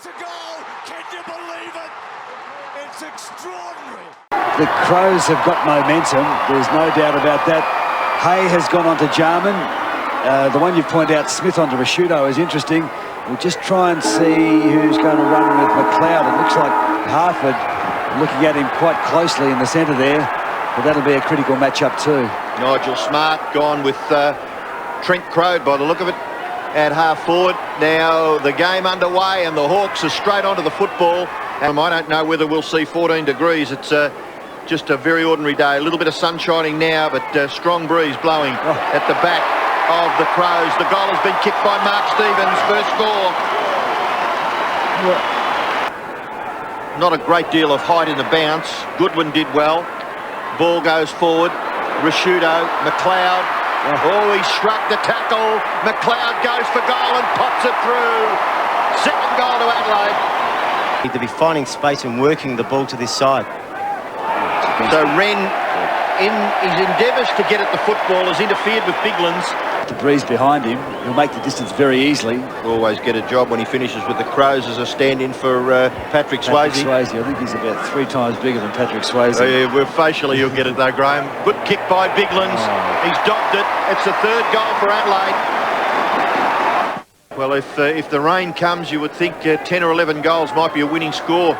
It's a goal! Can you believe it? It's extraordinary. The Crows have got momentum. There's no doubt about that. Hay has gone on to Jarman. The one you've pointed out, Smith onto Rashudo, is interesting. We'll just try and see who's going to run with McLeod. It looks like Harford looking at him quite closely in the centre there, but that'll be a critical matchup too. Nigel Smart gone with Trent Crode by the look of it at half forward. Now the game underway and the Hawks are straight onto the football. And I don't know whether we'll see 14 degrees. It's just a very ordinary day. A little bit of sun shining now, but strong breeze blowing at the back of the Crows. The goal has been kicked by Mark Stevens, first score. Not a great deal of height in the bounce. Goodwin did well. Ball goes forward. Rashudo, McLeod. Oh, he shrugged the tackle. McLeod goes for goal and pops it through. Second goal to Adelaide. Need to be finding space and working the ball to this side. So Wren, in his endeavours to get at the football, has interfered with Biglan's. The breeze behind him, he'll make the distance very easily. Always get a job when he finishes with the Crows as a stand-in for Patrick Swayze. I think he's about 3 times bigger than Patrick Swayze. Well, facially you'll get it though, Graham. Good kick by Biglan's. He's docked it. It's the third goal for Adelaide. Well, if the rain comes, you would think 10 or 11 goals might be a winning score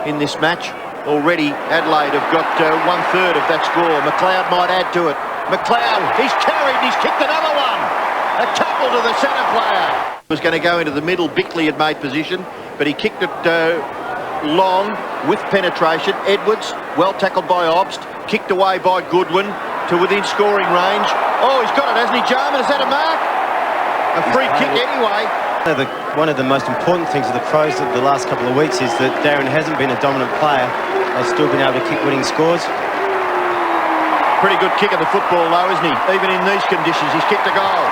in this match. Already Adelaide have got 1/3 of that score. McLeod might add to it. McLeod, he's carried, he's kicked another one. A tackle to the centre player. Was going to go into the middle. Bickley had made position, but he kicked it long with penetration. Edwards, well tackled by Obst, kicked away by Goodwin to within scoring range. Oh, he's got it, hasn't he, Jarman? Is that a mark? A free kick anyway. One of the most important things of the Crows of the last couple of weeks is that Darren hasn't been a dominant player. They've still been able to kick winning scores. Pretty good kick of the football though, isn't he? Even in these conditions, he's kicked a goal.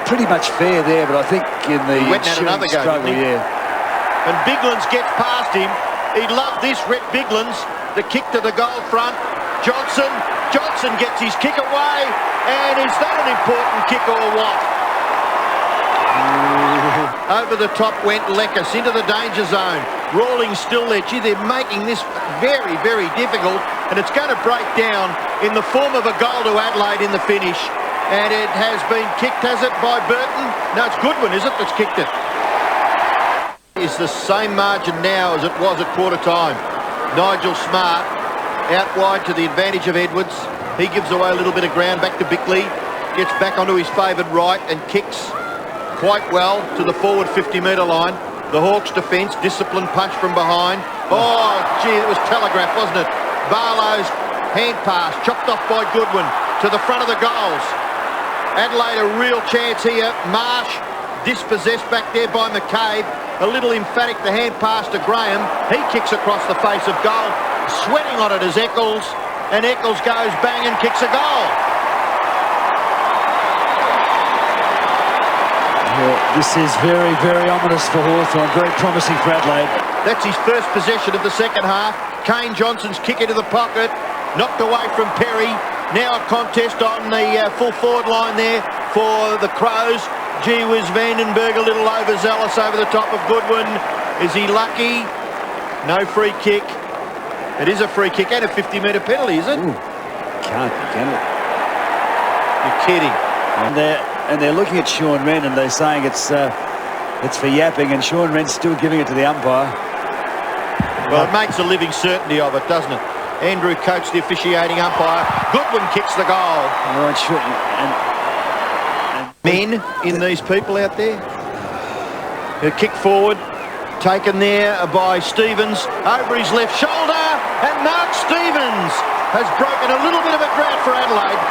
Pretty much fair there, but I think in the he went at another go, struggle, didn't he? Yeah. And Biglan's gets past him. He loved this, Rhett Biglan's. The kick to the goal front. Johnson gets his kick away. And is that an important kick or what? Over the top went Leckus into the danger zone. Rawlings still there. Gee, they're making this very, very difficult. And it's going to break down in the form of a goal to Adelaide in the finish. And it has been kicked, has it, by Burton? No, it's Goodwin, is it, that's kicked it? It's the same margin now as it was at quarter time. Nigel Smart out wide to the advantage of Edwards. He gives away a little bit of ground back to Bickley. Gets back onto his favoured right and kicks quite well to the forward 50-metre line. The Hawks' defence, disciplined punch from behind. Oh, gee, it was telegraphed, wasn't it? Barlow's hand pass, chopped off by Goodwin to the front of the goals. Adelaide a real chance here. Marsh dispossessed back there by McCabe. A little emphatic, the hand pass to Graham. He kicks across the face of goal. Sweating on it as Eccles. And Eccles goes bang and kicks a goal. Yeah, this is very, very ominous for Hawthorn. Very promising for Adelaide. That's his first possession of the second half. Kane Johnson's kick into the pocket. Knocked away from Perry. Now a contest on the full forward line there for the Crows. Gee whiz, Vandenberg a little overzealous over the top of Goodwin. Is he lucky? No free kick. It is a free kick and a 50-metre penalty, is it? Ooh, can't be, can it? You're kidding. And they're looking at Sean Wren and they're saying it's for yapping, and Sean Wren's still giving it to the umpire. Well, it makes a living certainty of it, doesn't it? Andrew Coates, the officiating umpire. Goodwin kicks the goal. Oh, it should. Men in these people out there. A kick forward, taken there by Stevens over his left shoulder, and Mark Stevens has broken a little bit of a drought for Adelaide.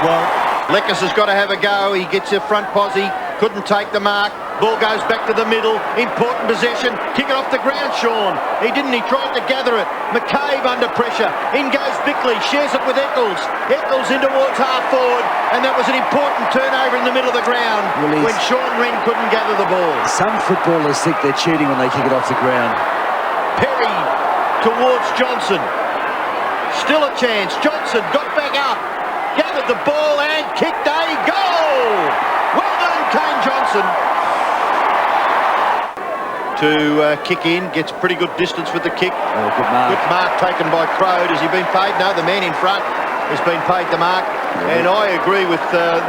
Well, Leckus has got to have a go. He gets a front posse, couldn't take the mark. Ball goes back to the middle. Important possession. Kick it off the ground, Sean. He didn't. He tried to gather it. McCabe under pressure. In goes Bickley. Shares it with Eccles. Eccles in towards half forward. And that was an important turnover in the middle of the ground when Sean Wren couldn't gather the ball. Some footballers think they're cheating when they kick it off the ground. Perry towards Johnson. Still a chance. Johnson got back up. Gathered the ball and kicked a goal. Well done, Kane Johnson. to kick in. Gets pretty good distance with the kick. Oh, good mark. Good mark taken by Crode. Has he been paid? No, the man in front has been paid the mark. Yeah. And I agree with,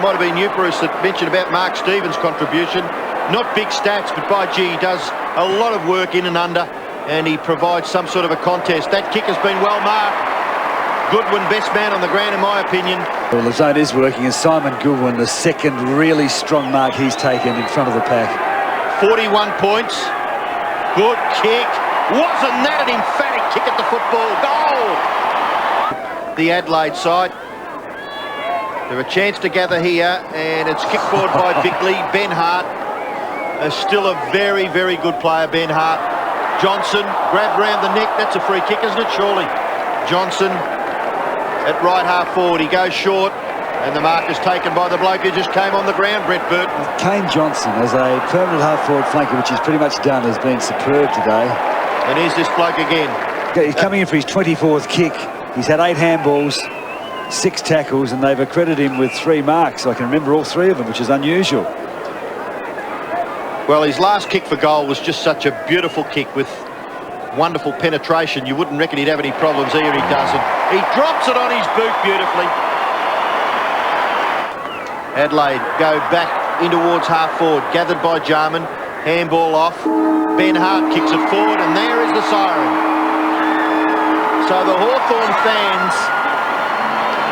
might have been you, Bruce, that mentioned about Mark Stevens' contribution. Not big stats, but by gee, he does a lot of work in and under, and he provides some sort of a contest. That kick has been well marked. Goodwin, best man on the ground, in my opinion. Well, the zone is working, and Simon Goodwin, the second really strong mark he's taken in front of the pack. 41 points. Good kick. Wasn't that an emphatic kick at the football? Goal! The Adelaide side. They're a chance to gather here, and it's kicked forward by Bickley. Ben Hart is still a very, very good player, Ben Hart. Johnson, grabbed round the neck. That's a free kick, isn't it, surely? Johnson at right half forward. He goes short, and the mark is taken by the bloke who just came on the ground, Brett Burton. Kane Johnson, as a permanent half-forward flanker, which he's pretty much done, has been superb today. And here's this bloke again. He's coming in for his 24th kick. He's had 8 handballs, 6 tackles, and they've accredited him with 3 marks. I can remember all 3 of them, which is unusual. Well, his last kick for goal was just such a beautiful kick with wonderful penetration. You wouldn't reckon he'd have any problems here. He doesn't. He drops it on his boot beautifully. Adelaide go back in towards half forward, gathered by Jarman. Handball off. Ben Hart kicks it forward, and there is the siren. So the Hawthorn fans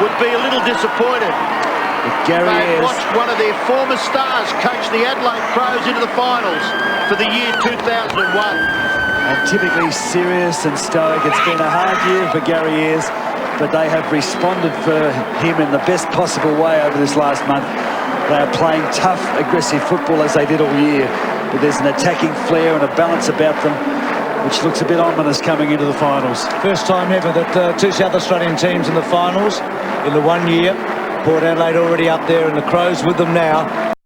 would be a little disappointed. They watched one of their former stars coach the Adelaide Crows into the finals for the year 2001. And typically serious and stoic. It's been a hard year for Gary Ayres, but they have responded for him in the best possible way over this last month. They are playing tough, aggressive football as they did all year, but there's an attacking flair and a balance about them which looks a bit ominous coming into the finals. First time ever that 2 South Australian teams in the finals in the 1 year. Port Adelaide already up there and the Crows with them now.